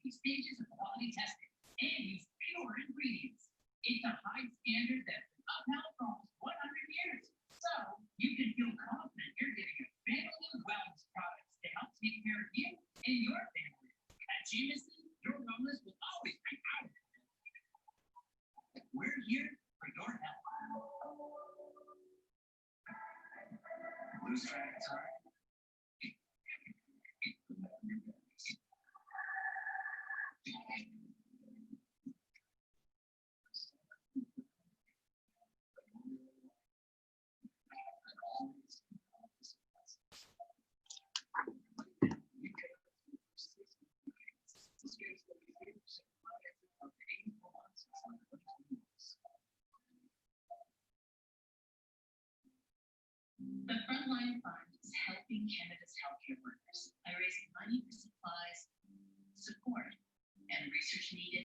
3 stages of quality testing and use pure ingredients. It's a high standard that's been upheld for almost 100 years. So you can feel confident you're getting a family of wellness products to help take care of you and your family. At Jameson, your wellness will always be out. We're here for your health. Lose track of time. The Frontline Fund is helping Canada's healthcare workers by raising money for supplies, support, and research needed.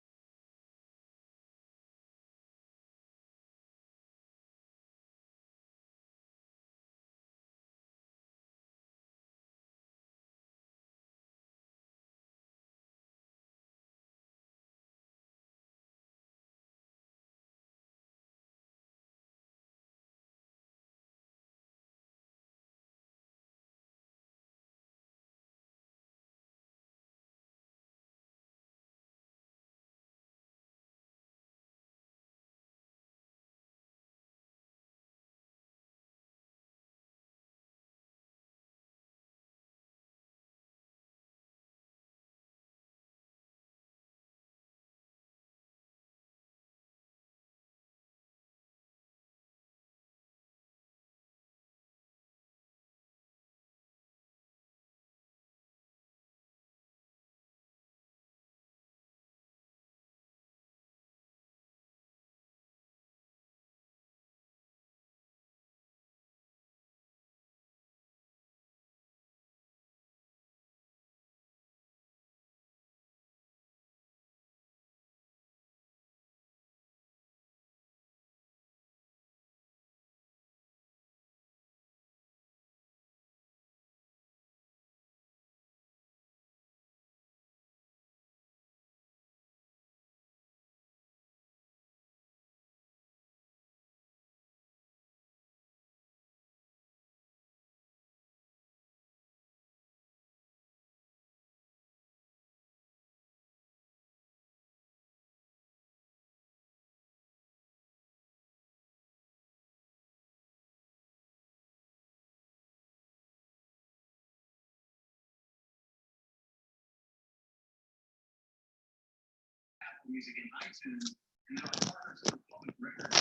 Music in iTunes, and now it's partners with public record.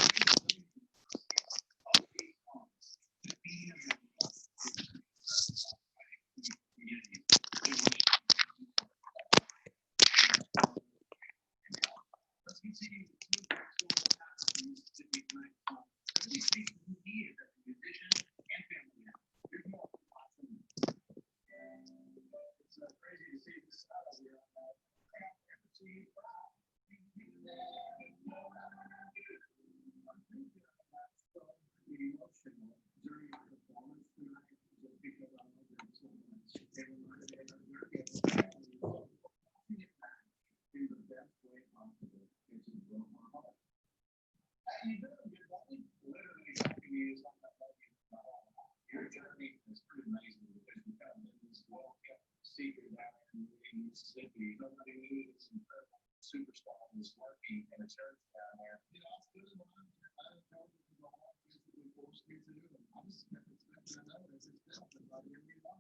All these songs, the theme of let's continue to really speak to who he is as a musician and family man. Here's more. It's crazy to see this out here on that. Emotional during the performance tonight, just because I know that so much. They reminded me of their gifts. Passing it back in the best way possible is to broke my heart. And you're literally talking to you something like your journey is pretty amazing because you kind of been this well-kept secret down in Mississippi. Nobody knew this incredible superstar was working in a church down there. You know, I was good one. I don't know what physically forced me to do it. I was expecting another. It's just everybody in me. I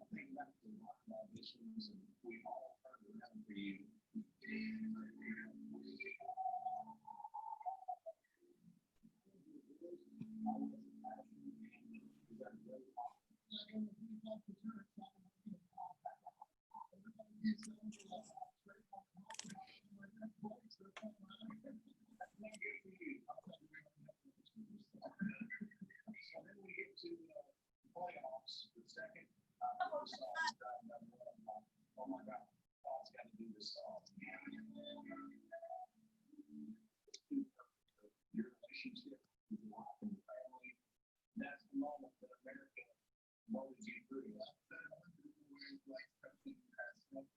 think that's a lot of auditions, and we all heard around for you. Playoffs, the second song's done. Oh my God, God's got to do this song. Your relationship with your wife and family, that's the moment that America molded you through. Like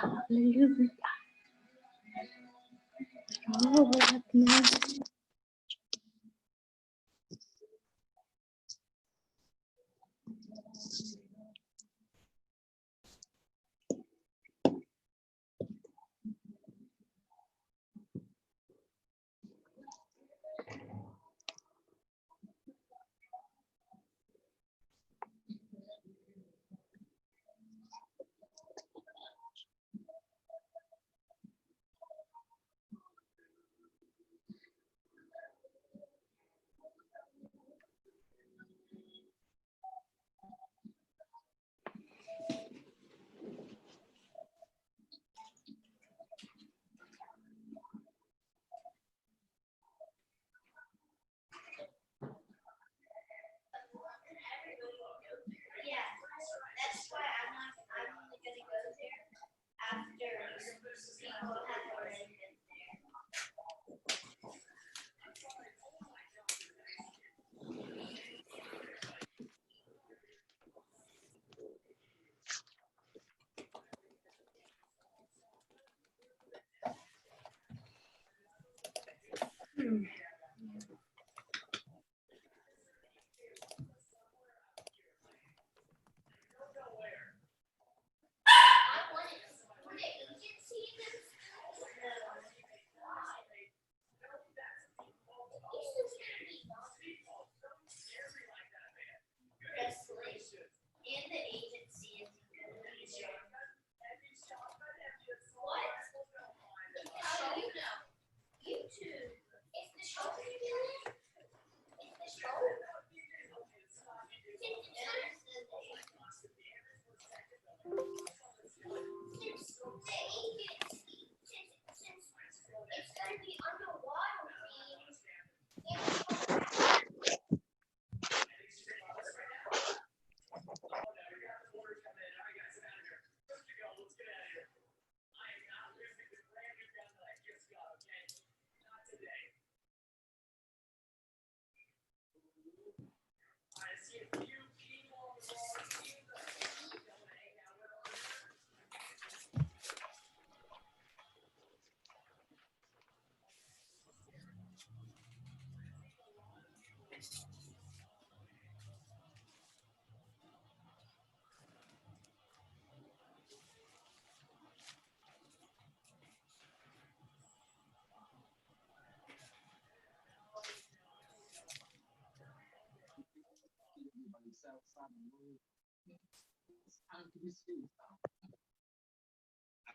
Hallelujah. Oh, what now?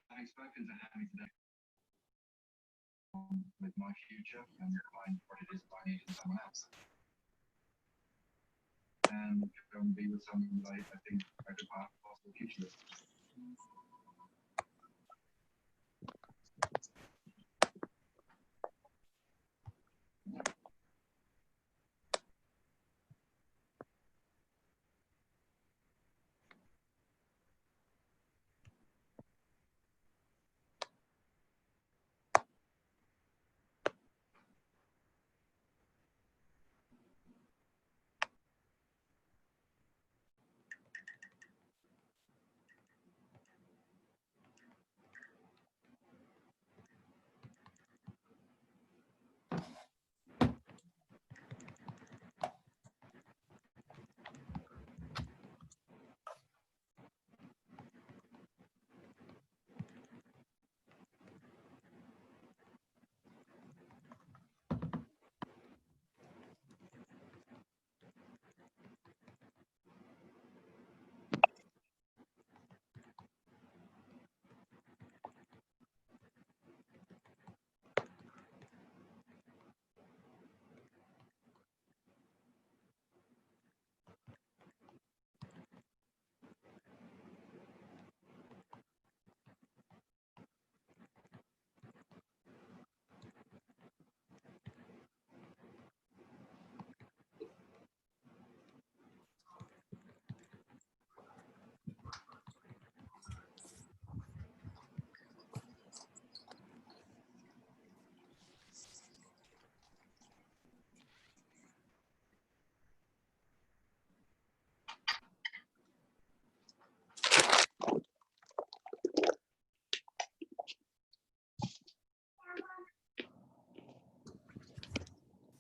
Having spoken to Hammy today with my future and find what it is I need in someone else. And go and be with someone that I think I could have a possible future with.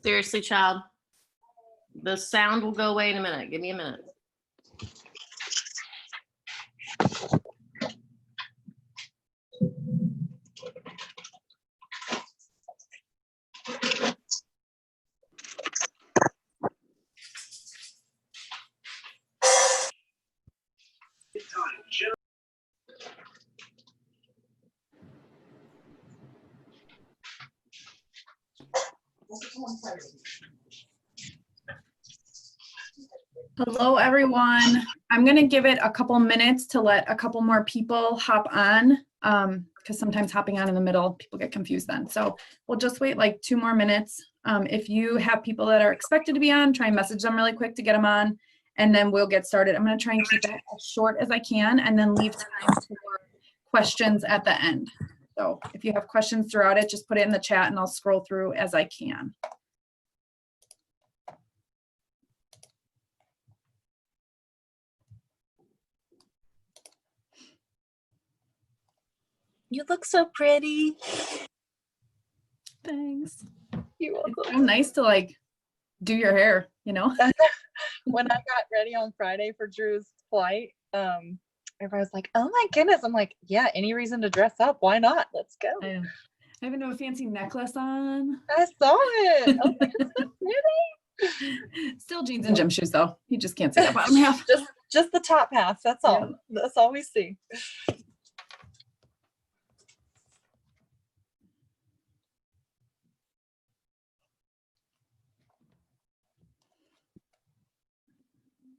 Seriously, child. The sound will go away in a minute. Give me a minute. Hello, everyone. I'm going to give it a couple minutes to let a couple more people hop on because sometimes hopping on in the middle, people get confused then. So we'll just wait like 2 more minutes. If you have people that are expected to be on, try and message them really quick to get them on, and then we'll get started. I'm going to try and keep it as short as I can and then leave time for questions at the end. So if you have questions throughout it, just put it in the chat and I'll scroll through as I can. You look so pretty. Thanks. You're welcome. It's so nice to like do your hair, you know? When I got ready on Friday for Drew's flight, everybody was like, oh my goodness. I'm like, yeah, any reason to dress up? Why not? Let's go. I have a fancy necklace on. I saw it. I was like, it's so pretty. Still jeans and gym shoes though. You just can't see that bottom half. Just the top half. That's all. Yeah. That's all we see.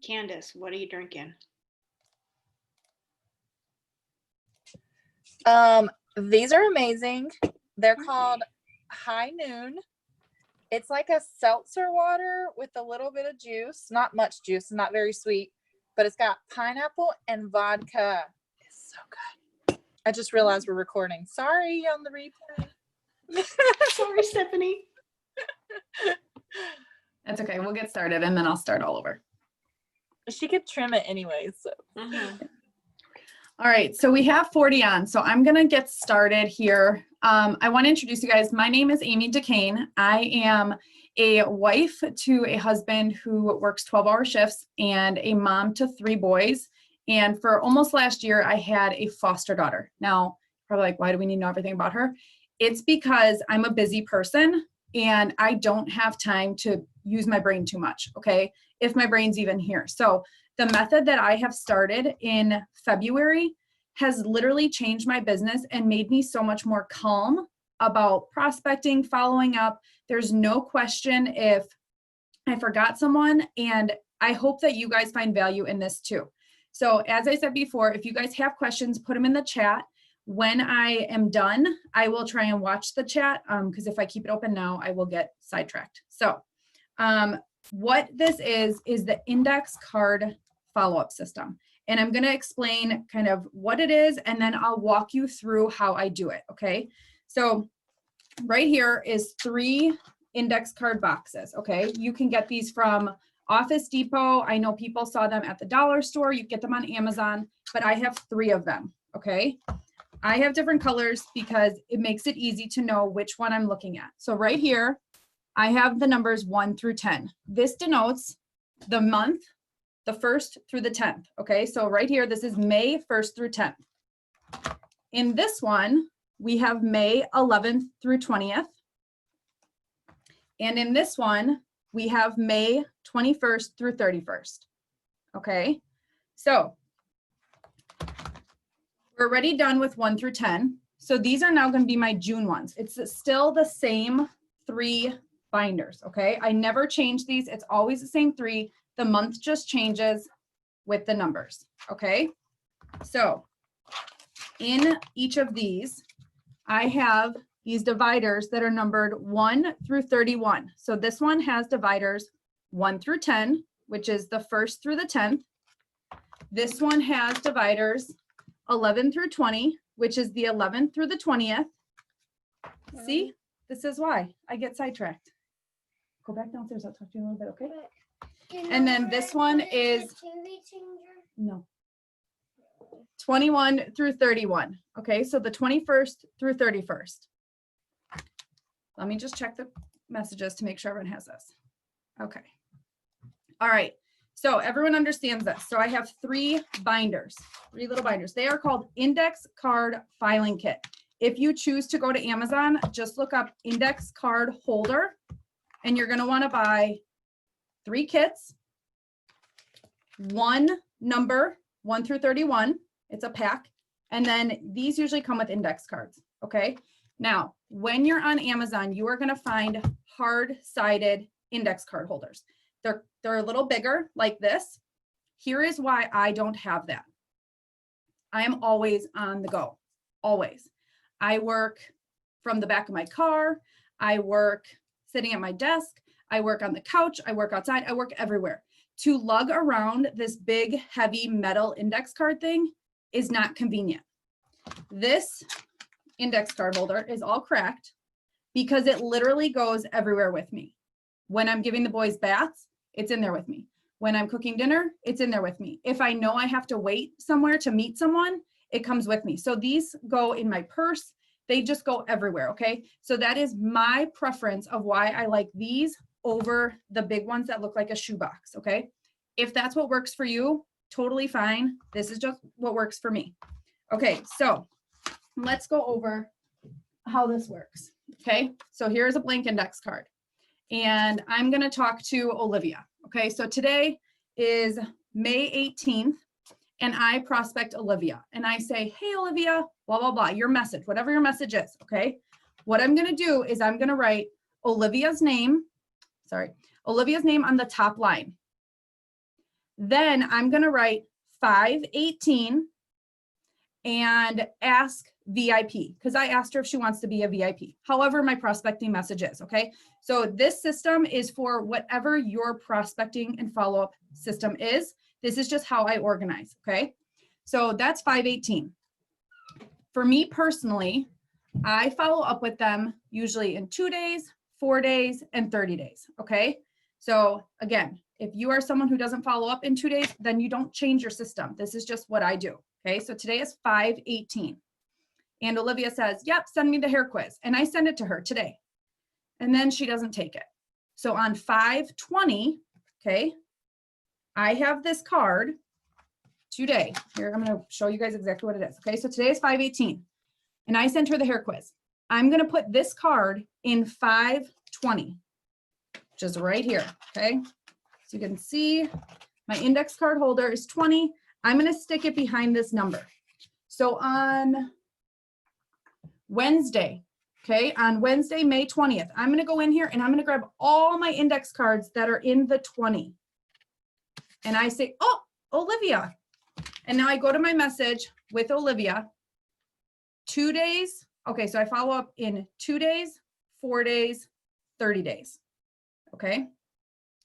Candace, what are you drinking? These are amazing. They're called High Noon. It's like a seltzer water with a little bit of juice, not much juice, not very sweet, but it's got pineapple and vodka. It's so good. I just realized we're recording. Sorry on the replay. Sorry, Stephanie. That's okay. We'll get started and then I'll start all over. She could trim it anyways. So. All right, so we have 40 on, so I'm gonna get started here. I wanna introduce you guys. My name is Amy Dequaine. I am a wife to a husband who works 12-hour shifts and a mom to 3 boys. And for almost last year, I had a foster daughter. Now, probably like, why do we need to know everything about her? It's because I'm a busy person and I don't have time to use my brain too much, okay? If my brain's even here. So the method that I have started in February has literally changed my business and made me so much more calm about prospecting, following up. There's no question if I forgot someone, and I hope that you guys find value in this too. So as I said before, if you guys have questions, put them in the chat. When I am done, I will try and watch the chat because if I keep it open now, I will get sidetracked. So what this is the index card follow-up system. And I'm going to explain kind of what it is, and then I'll walk you through how I do it, okay? So right here is 3 index card boxes, okay? You can get these from Office Depot. I know people saw them at the dollar store. You get them on Amazon, but I have 3 of them, okay? I have different colors because it makes it easy to know which one I'm looking at. So right here, I have the numbers 1 through 10. This denotes the month, the 1st through the 10th, okay? So right here, this is May 1st through 10th. In this one, we have May 11th through 20th. And in this one, we have May 21st through 31st, okay? So we're already done with 1 through 10. So these are now going to be my June ones. It's still the same 3 binders, okay? I never change these. It's always the same 3. The month just changes with the numbers, okay? So in each of these, I have these dividers that are numbered 1 through 31. So this one has dividers 1 through 10, which is the 1st through the 10th. This one has dividers 11 through 20, which is the 11th through the 20th. See, this is why I get sidetracked. Go back downstairs. I'll talk to you in a little bit, okay? And then this one is, no, 21 through 31. Okay, so the 21st through 31st. Let me just check the messages to make sure everyone has this. Okay. All right. So everyone understands this. So I have 3 binders, 3 little binders. They are called index card filing kit. If you choose to go to Amazon, just look up index card holder, and you're going to want to buy 3 kits, 1 number, 1 through 31. It's a pack. And then these usually come with index cards. Okay. Now, when you're on Amazon, you are going to find hard-sided index card holders. They're a little bigger like this. Here is why I don't have that. I am always on the go, always. I work from the back of my car. I work sitting at my desk. I work on the couch. I work outside. I work everywhere. To lug around this big, heavy metal index card thing is not convenient. This index card holder is all cracked because it literally goes everywhere with me. When I'm giving the boys baths, it's in there with me. When I'm cooking dinner, it's in there with me. If I know I have to wait somewhere to meet someone, it comes with me. So these go in my purse. They just go everywhere, okay? So that is my preference of why I like these over the big ones that look like a shoebox, okay? If that's what works for you, totally fine. This is just what works for me. Okay, so let's go over how this works, okay? So here's a blank index card. And I'm going to talk to Olivia. Okay, so today is May 18th, and I prospect Olivia. And I say, hey, Olivia, blah, blah, blah, your message, whatever your message is, okay? What I'm going to do is I'm going to write Olivia's name on the top line. Then I'm going to write 518 and ask VIP, because I asked her if she wants to be a VIP. However, my prospecting message is, okay? So this system is for whatever your prospecting and follow-up system is. This is just how I organize, okay? So that's 518. For me personally, I follow up with them usually in 2 days, 4 days, and 30 days, okay? So again, if you are someone who doesn't follow up in 2 days, then you don't change your system. This is just what I do, okay? So today is 518. And Olivia says, yep, send me the hair quiz. And I send it to her today. And then she doesn't take it. So on 520, okay, I have this card today. Here, I'm going to show you guys exactly what it is. Okay, so today is 518. And I sent her the hair quiz. I'm going to put this card in 520. which is right here, okay? So you can see my index card holder is 20. I'm gonna stick it behind this number. So on Wednesday, okay, on Wednesday, May 20th, I'm gonna go in here and I'm gonna grab all my index cards that are in the 20. And I say, oh, Olivia. And now I go to my message with Olivia. 2 days, okay, so I follow up in 2 days, 4 days, 30 days, okay?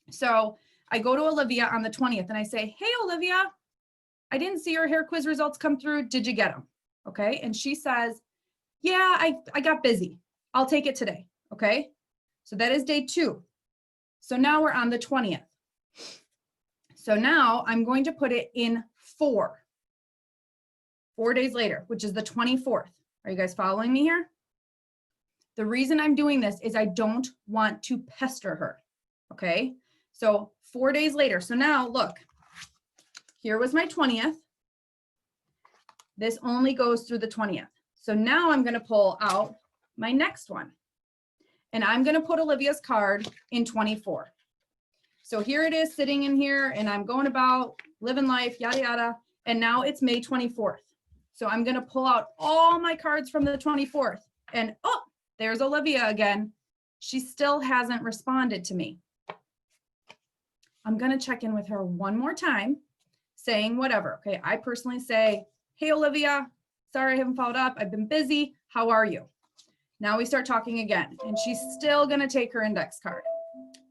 So I go to Olivia on the 20th and I say, hey, Olivia, I didn't see your hair quiz results come through. Did you get them? Okay, and she says, yeah, I got busy. I'll take it today, okay? So that is day 2. So now we're on the 20th. So now I'm going to put it in 4 days later, which is the 24th. Are you guys following me here? The reason I'm doing this is I don't want to pester her, okay? So 4 days later. So now look, here was my 20th. This only goes through the 20th. So now I'm going to pull out my next one and I'm going to put Olivia's card in 24. So here it is sitting in here and I'm going about living life, yada, yada. And now it's May 24th. So I'm going to pull out all my cards from the 24th and oh, there's Olivia again. She still hasn't responded to me. I'm going to check in with her one more time saying whatever. Okay. I personally say, hey, Olivia, sorry, I haven't followed up. I've been busy. How are you? Now we start talking again and she's still going to take her index card.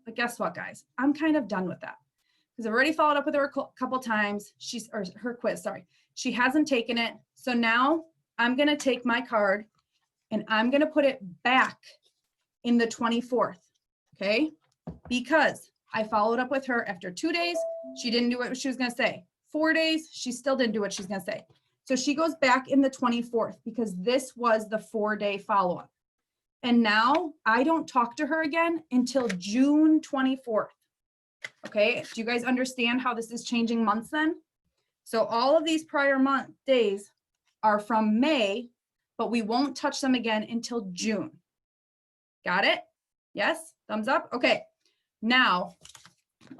But guess what, guys? I'm kind of done with that because I've already followed up with her a couple times. Or her quiz, sorry. She hasn't taken it. So now I'm going to take my card and I'm going to put it back in the 24th. Okay. Because I followed up with her after 2 days. She didn't do what she was going to say. 4 days. She still didn't do what she's going to say. So she goes back in the 24th because this was the 4-day follow-up. And now I don't talk to her again until June 24th. Okay. Do you guys understand how this is changing months then? So all of these prior month days are from May, but we won't touch them again until June. Got it? Yes? Thumbs up? Okay. Now,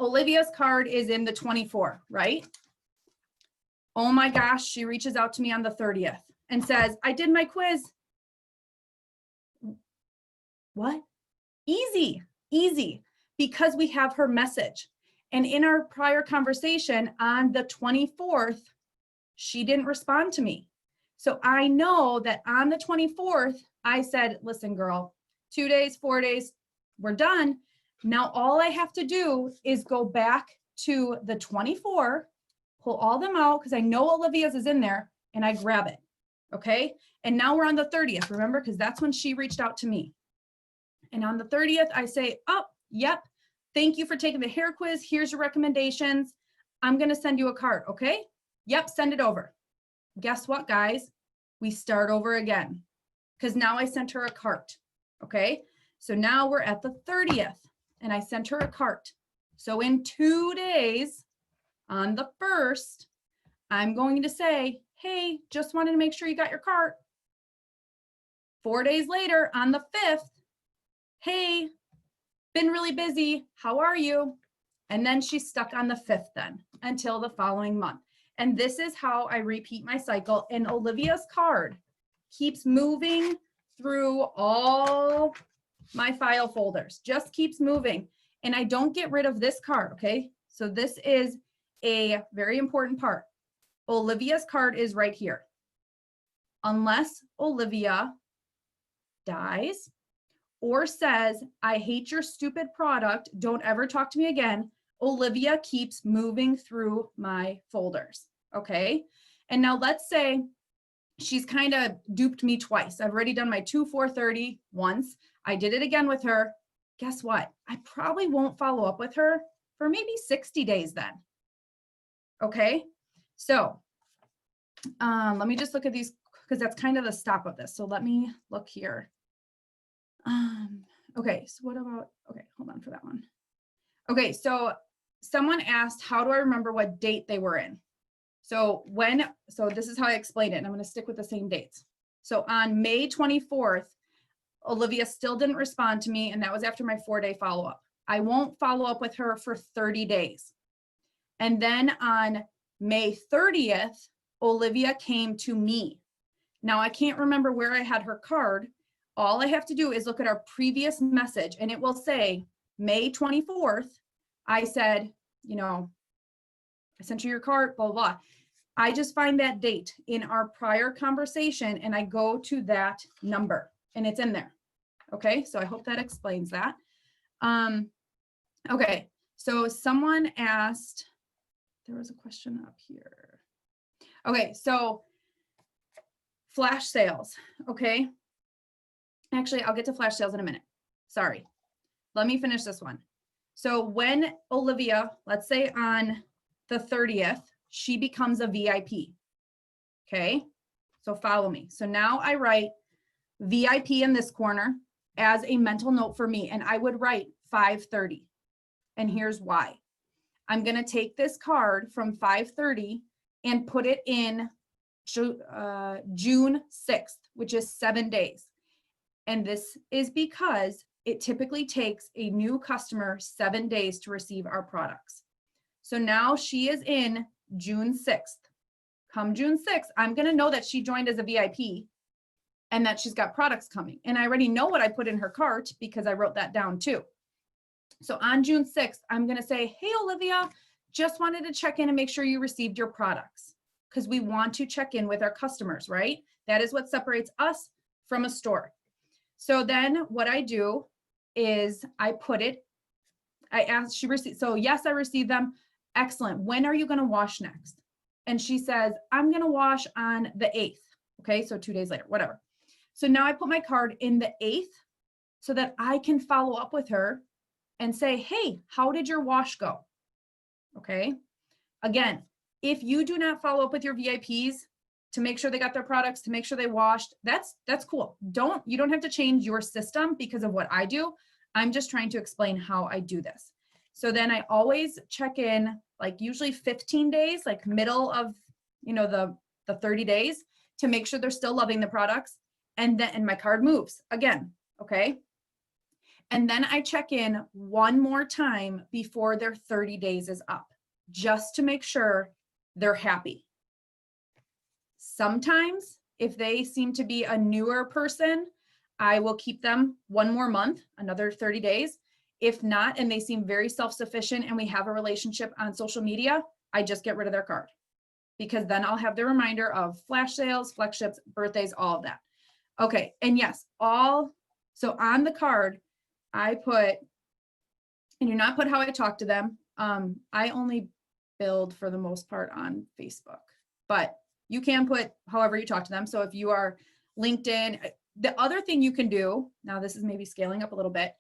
Olivia's card is in the 24, right? Oh my gosh, she reaches out to me on the 30th and says, I did my quiz. What? Easy, easy, because we have her message. And in our prior conversation on the 24th, she didn't respond to me. So I know that on the 24th, I said, listen, girl, 2 days, 4 days, we're done. Now, all I have to do is go back to the 24, pull all them out because I know Olivia's is in there and I grab it. Okay. And now we're on the 30th, remember? Because that's when she reached out to me. And on the 30th, I say, oh, yep. Thank you for taking the hair quiz. Here's your recommendations. I'm going to send you a card. Okay. Yep. Send it over. Guess what, guys? We start over again because now I sent her a cart. Okay. So now we're at the 30th and I sent her a cart. So in 2 days on the 1st, I'm going to say, hey, just wanted to make sure you got your cart. 4 days later on the 5th, hey, been really busy. How are you? And then she's stuck on the 5th then until the following month. And this is how I repeat my cycle. And Olivia's card keeps moving through all my file folders, just keeps moving. And I don't get rid of this card, okay? So this is a very important part. Olivia's card is right here. Unless Olivia dies or says, I hate your stupid product, don't ever talk to me again, Olivia keeps moving through my folders, okay? And now let's say she's kind of duped me twice. I've already done my 2-4-30 once. I did it again with her. Guess what? I probably won't follow up with her for maybe 60 days then, okay? So let me just look at these because that's kind of the stop of this. So let me look here. Okay, so what about, okay, hold on for that one. Okay, so someone asked, how do I remember what date they were in? So this is how I explained it, and I'm going to stick with the same dates. So on May 24th, Olivia still didn't respond to me, and that was after my 4-day follow-up. I won't follow up with her for 30 days. And then on May 30th, Olivia came to me. Now I can't remember where I had her card. All I have to do is look at our previous message and it will say May 24th. I said, you know, I sent you your card, blah, blah, blah. I just find that date in our prior conversation and I go to that number and it's in there. Okay, so I hope that explains that. Okay, so someone asked, there was a question up here. Okay, so flash sales, okay? Actually, I'll get to flash sales in a minute. Sorry. Let me finish this one. So when Olivia, let's say on the 30th, she becomes a VIP, okay? So follow me. So now I write VIP in this corner as a mental note for me, and I would write 5:30. And here's why. I'm gonna take this card from 5:30 and put it in June 6th, which is 7 days. And this is because it typically takes a new customer 7 days to receive our products. So now she is in June 6th. Come June 6th, I'm gonna know that she joined as a VIP and that she's got products coming. And I already know what I put in her cart because I wrote that down too. So on June 6th, I'm gonna say, hey, Olivia, just wanted to check in and make sure you received your products because we want to check in with our customers, right? That is what separates us from a store. So then what I do is I put it, I asked, she received, so yes, I received them. Excellent. When are you gonna wash next? And she says, I'm gonna wash on the 8th. Okay, so 2 days later, whatever. So now I put my card in the 8th so that I can follow up with her and say, hey, how did your wash go? Okay. Again, if you do not follow up with your VIPs to make sure they got their products, to make sure they washed, that's cool. You don't have to change your system because of what I do. I'm just trying to explain how I do this. So then I always check in, like usually 15 days, like middle of, you know, the 30 days to make sure they're still loving the products. And then my card moves again. Okay. And then I check in one more time before their 30 days is up, just to make sure they're happy. Sometimes if they seem to be a newer person, I will keep them one more month, another 30 days. If not, and they seem very self-sufficient and we have a relationship on social media, I just get rid of their card because then I'll have the reminder of flash sales, flex ships, birthdays, all of that. Okay, and yes, so on the card, I put, and do not put how I talk to them. I only build for the most part on Facebook, but you can put however you talk to them. So if you are LinkedIn, the other thing you can do, now this is maybe scaling up a little bit,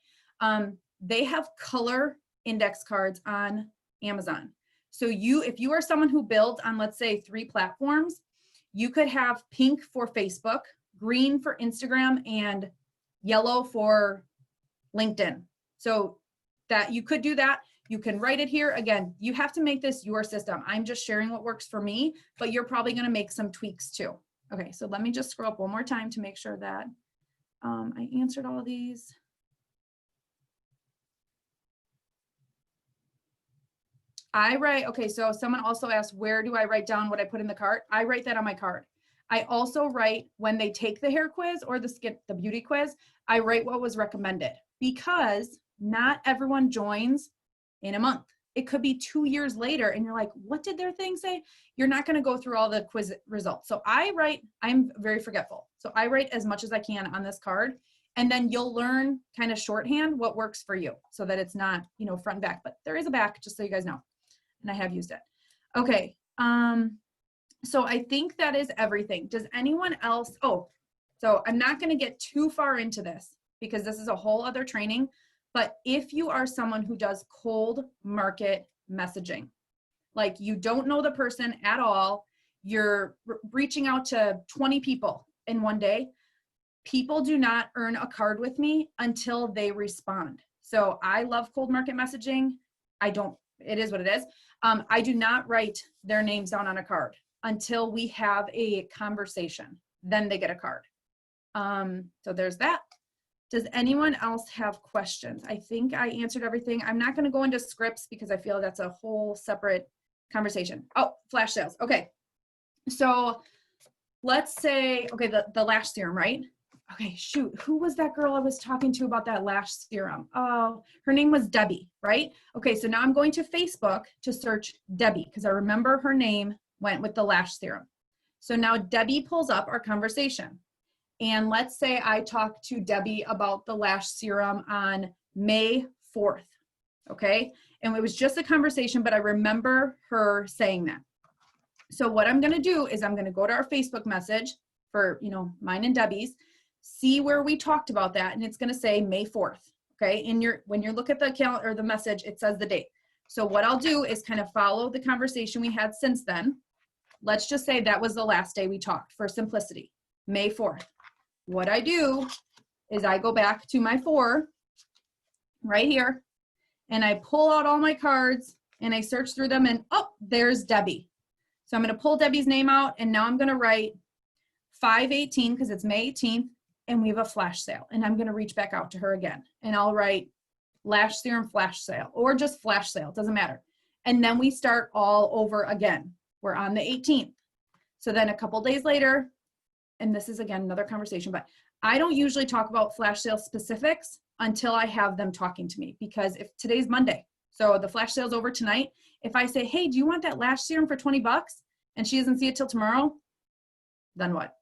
they have color index cards on Amazon. So if you are someone who builds on, let's say 3 platforms, you could have pink for Facebook, green for Instagram, and yellow for LinkedIn. So that you could do that. You can write it here. Again, you have to make this your system. I'm just sharing what works for me, but you're probably going to make some tweaks too. Okay, so let me just scroll up one more time to make sure that I answered all of these. I write, okay, so someone also asked, where do I write down what I put in the cart? I write that on my card. I also write when they take the hair quiz or the beauty quiz, I write what was recommended because not everyone joins in a month. It could be 2 years later and you're like, what did their thing say? You're not going to go through all the quiz results. So I'm very forgetful. So I write as much as I can on this card and then you'll learn kind of shorthand what works for you so that it's not, you know, front and back, but there is a back just so you guys know. And I have used it. Okay. So I think that is everything. Does anyone else, so I'm not going to get too far into this because this is a whole other training, but if you are someone who does cold market messaging, like you don't know the person at all, you're reaching out to 20 people in one day, people do not earn a card with me until they respond. So I love cold market messaging. It is what it is. I do not write their names down on a card until we have a conversation. Then they get a card. So there's that. Does anyone else have questions? I think I answered everything. I'm not going to go into scripts because I feel that's a whole separate conversation. Oh, flash sales. Okay. So let's say, okay, the lash serum, right? Okay, shoot. Who was that girl I was talking to about that lash serum? Oh, her name was Debbie, right? Okay, so now I'm going to Facebook to search Debbie because I remember her name went with the lash serum. So now Debbie pulls up our conversation. And let's say I talked to Debbie about the lash serum on May 4th, okay? And it was just a conversation, but I remember her saying that. So what I'm gonna do is I'm gonna go to our Facebook message for, mine and Debbie's, see where we talked about that, and it's gonna say May 4th, okay? When you look at the account or the message, it says the date. So what I'll do is kind of follow the conversation we had since then. Let's just say that was the last day we talked for simplicity, May 4th. What I do is I go back to my 4 right here, and I pull out all my cards and I search through them, and oh, there's Debbie. So I'm going to pull Debbie's name out, and now I'm going to write 5/18 because it's May 18th, and we have a flash sale. And I'm going to reach back out to her again, and I'll write lash serum flash sale or just flash sale, it doesn't matter. And then we start all over again. We're on the 18th. So then a couple days later, and this is again another conversation, but I don't usually talk about flash sale specifics until I have them talking to me, because if today's Monday, so the flash sale's over tonight, if I say, hey, do you want that lash serum for 20 bucks? And she doesn't see it till tomorrow, then what?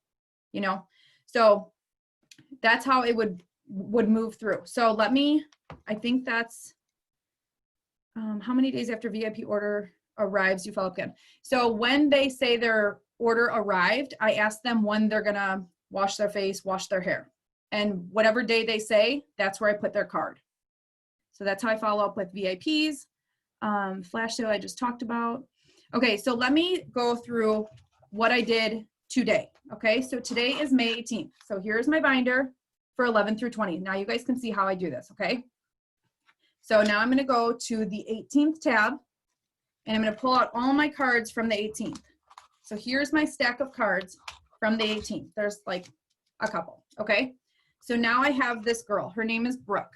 So that's how it would move through. So I think that's how many days after VIP order arrives, you follow up again. So when they say their order arrived, I ask them when they're gonna wash their face, wash their hair. And whatever day they say, that's where I put their card. So that's how I follow up with VIPs. Flash sale I just talked about. Okay, so let me go through what I did today. Okay, so today is May 18th. So here's my binder for 11 through 20. Now you guys can see how I do this, okay? So now I'm gonna go to the 18th tab, and I'm gonna pull out all my cards from the 18th. So here's my stack of cards from the 18th. There's like a couple, okay? So now I have this girl. Her name is Brooke.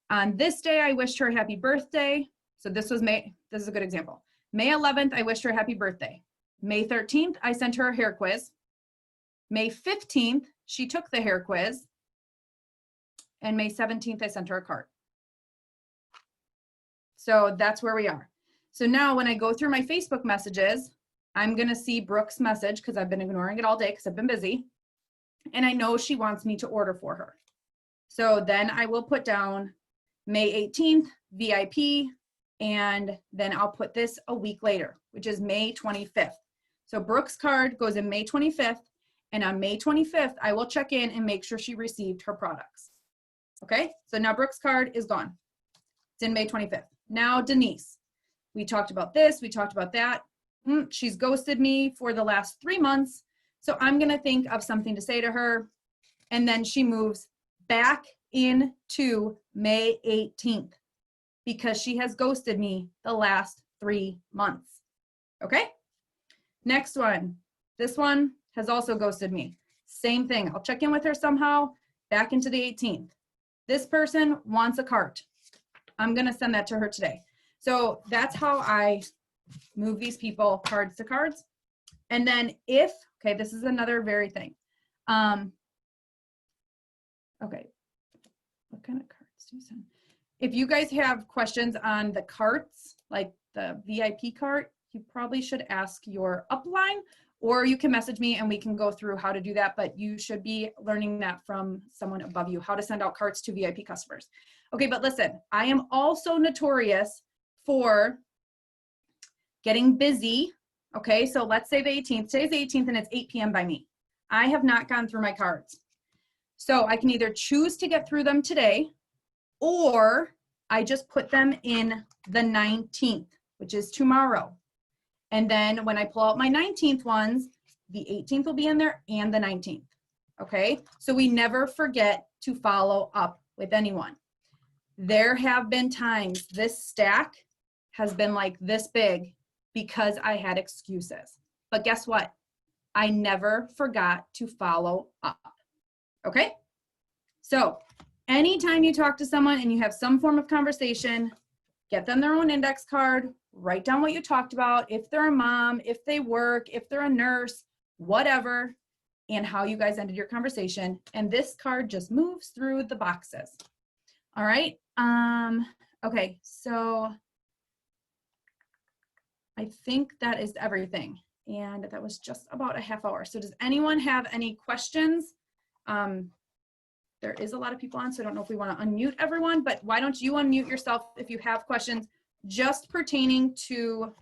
On this day, I wished her a happy birthday. So this is a good example. May 11th, I wished her a happy birthday. May 13th, I sent her a hair quiz. May 15th, she took the hair quiz. And May 17th, I sent her a card. So that's where we are. So now when I go through my Facebook messages, I'm gonna see Brooke's message because I've been ignoring it all day because I've been busy. And I know she wants me to order for her. So then I will put down May 18th, VIP, and then I'll put this a week later, which is May 25th. So Brooke's card goes in May 25th, and on May 25th, I will check in and make sure she received her products. Okay, so now Brooke's card is gone. It's in May 25th. Now Denise, we talked about this, we talked about that. She's ghosted me for the last 3 months, so I'm gonna think of something to say to her, and then she moves back into May 18th because she has ghosted me the last 3 months. Okay? Next one. This one has also ghosted me. Same thing. I'll check in with her somehow, back into the 18th. This person wants a cart. I'm going to send that to her today. So that's how I move these people cards to cards. And then okay, this is another very thing. Okay. What kind of cards do you send? If you guys have questions on the carts, like the VIP cart, you probably should ask your upline, or you can message me and we can go through how to do that, but you should be learning that from someone above you, how to send out carts to VIP customers. Okay, but listen, I am also notorious for getting busy. Okay, so let's say the 18th, today's the 18th and it's 8 p.m. by me. I have not gone through my cards. So I can either choose to get through them today, or I just put them in the 19th, which is tomorrow. And then when I pull out my 19th ones, the 18th will be in there and the 19th. Okay, so we never forget to follow up with anyone. There have been times this stack has been like this big because I had excuses. But guess what? I never forgot to follow up. Okay? So anytime you talk to someone and you have some form of conversation, get them their own index card, write down what you talked about, if they're a mom, if they work, if they're a nurse, whatever, and how you guys ended your conversation. And this card just moves through the boxes. All right. Okay, so I think that is everything. And that was just about a half hour. So does anyone have any questions? There is a lot of people on, so I don't know if we want to unmute everyone, but why don't you unmute yourself if you have questions just pertaining to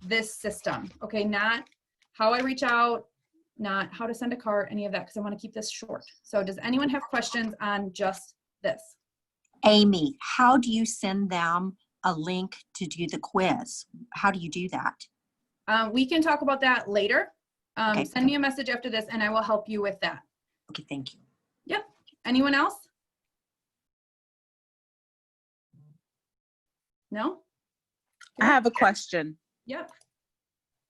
this system, okay? Not how I reach out, not how to send a card, any of that, because I want to keep this short. So does anyone have questions on just this? Amy, how do you send them a link to do the quiz? How do you do that? We can talk about that later. Okay. Send me a message after this and I will help you with that. Okay, thank you. Yep. Anyone else? No? I have a question. Yep.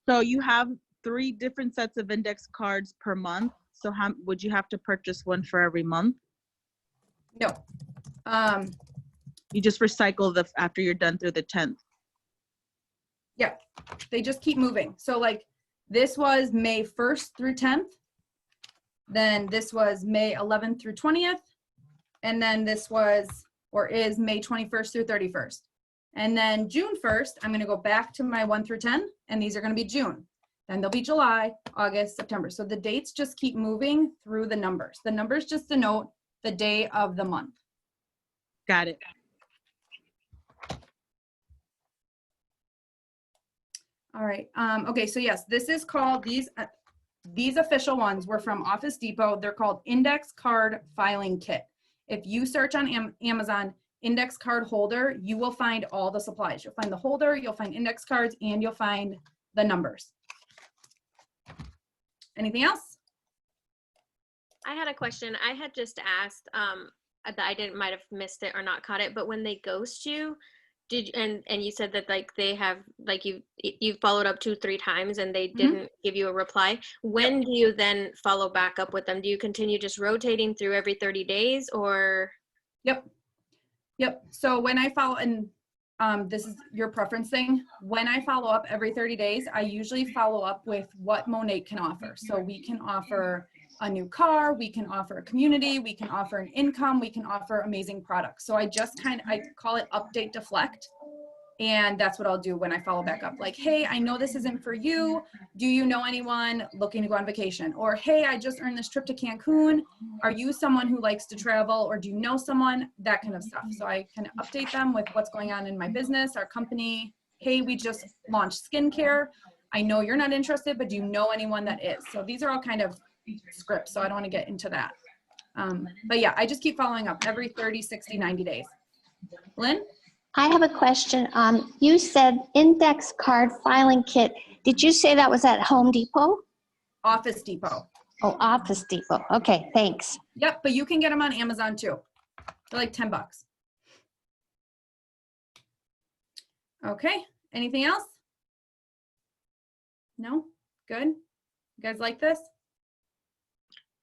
So you have 3 different sets of index cards per month. So how would you have to purchase one for every month? No. You just recycle the after you're done through the 10th. Yeah, they just keep moving. So like this was May 1st through 10th. Then this was May 11th through 20th. And then this was, or is May 21st through 31st. And then June 1st, I'm gonna go back to my 1 through 10, and these are gonna be June. Then they'll be July, August, September. So the dates just keep moving through the numbers. The numbers just denote the day of the month. Got it. All right, okay, so yes, this is called, these official ones were from Office Depot. They're called Index Card Filing Kit. If you search on Amazon, index card holder, you will find all the supplies. You'll find the holder, you'll find index cards, and you'll find the numbers. Anything else? I had a question. I had just asked, that I might have missed it or not caught it, but when they ghost you, and you said that like they have, like you've followed up 2-3 times and they didn't give you a reply. When do you then follow back up with them? Do you continue just rotating through every 30 days or? Yep. So when I follow, and this is your preference thing, when I follow up every 30 days, I usually follow up with what Monate can offer. So we can offer a new car, we can offer a community, we can offer an income, we can offer amazing products. So I call it update deflect. And that's what I'll do when I follow back up. Like, hey, I know this isn't for you. Do you know anyone looking to go on vacation? Or, hey, I just earned this trip to Cancun. Are you someone who likes to travel, or do you know someone? That kind of stuff. So I kind of update them with what's going on in my business, our company. Hey, we just launched skincare. I know you're not interested, but do you know anyone that is? So these are all kind of scripts, so I don't want to get into that. But yeah, I just keep following up every 30, 60, 90 days. Lynn? I have a question. You said index card filing kit. Did you say that was at Home Depot? Office Depot. Oh, Office Depot. Okay, thanks. Yep, but you can get them on Amazon too. They're like $10. Okay, anything else? No? Good? You guys like this?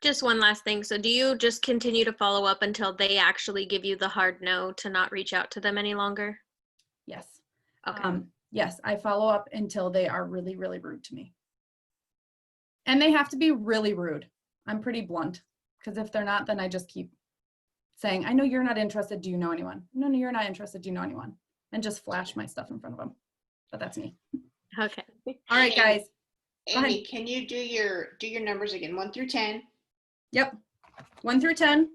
Just one last thing. So do you just continue to follow up until they actually give you the hard no to not reach out to them any longer? Yes. Okay. Yes, I follow up until they are really, really rude to me. And they have to be really rude. I'm pretty blunt, because if they're not, then I just keep saying, I know you're not interested. Do you know anyone? No, you're not interested. Do you know anyone? And just flash my stuff in front of them. But that's me. Okay. All right, guys. Go ahead. Amy, can you do your numbers again? 1 through 10, Yep. 1 through 10,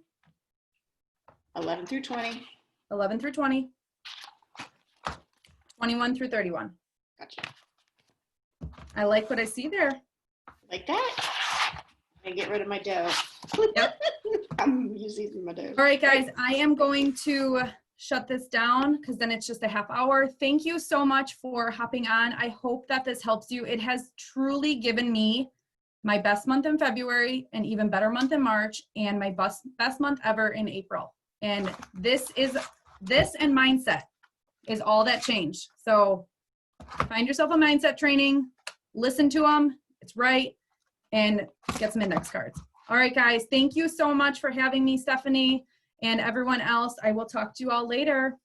11 through 20. 11 through 20, 21 through 31. Gotcha. I like what I see there. Like that. And get rid of my dough. Yep. I'm using my dough. All right, guys, I am going to shut this down because then it's just a half hour. Thank you so much for hopping on. I hope that this helps you. It has truly given me my best month in February, an even better month in March, and my best month ever in April. And this and mindset is all that changed. So find yourself a mindset training, listen to them, it's right, and get some index cards. All right, guys, thank you so much for having me, Stephanie. And everyone else, I will talk to you all later.